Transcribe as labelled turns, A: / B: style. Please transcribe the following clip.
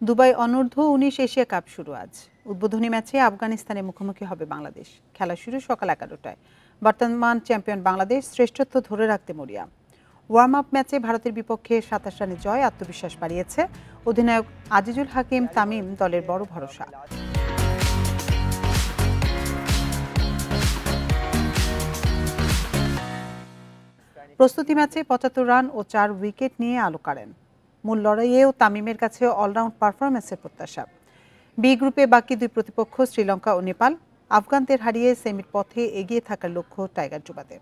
A: Dubai অনূর্ধ্ব-19 Asia cup শুরু আজ। উদ্বোধনী ম্যাচে আফগানিস্তানের মুখোমুখি হবে বাংলাদেশ। খেলা শুরু সকাল 11টায়। বর্তমান চ্যাম্পিয়ন বাংলাদেশ শ্রেষ্ঠত্ব ধরে রাখতে মরিয়া। ওয়ার্ম আপ ম্যাচে ভারতের বিপক্ষে 27 রানে জয় আত্মবিশ্বাস বাড়িয়েছে। অধিনায়ক আজিজুল হাকিম তামিম দলের বড় ভরসা। প্রস্তুতি ম্যাচে 75 রান ও 4 উইকেট নিয়ে আলো কাড়েন। মূল লড়াইয়েও তামিমের কাছে অলরাউন্ড পারফরম্যান্সের প্রত্যাশা। বি গ্রুপে বাকি দুই প্রতিপক্ষ শ্রীলঙ্কা ও নেপাল। আফগানদের হারিয়ে সেমির পথে এগিয়ে থাকার লক্ষ্য টাইগার যুবাদের।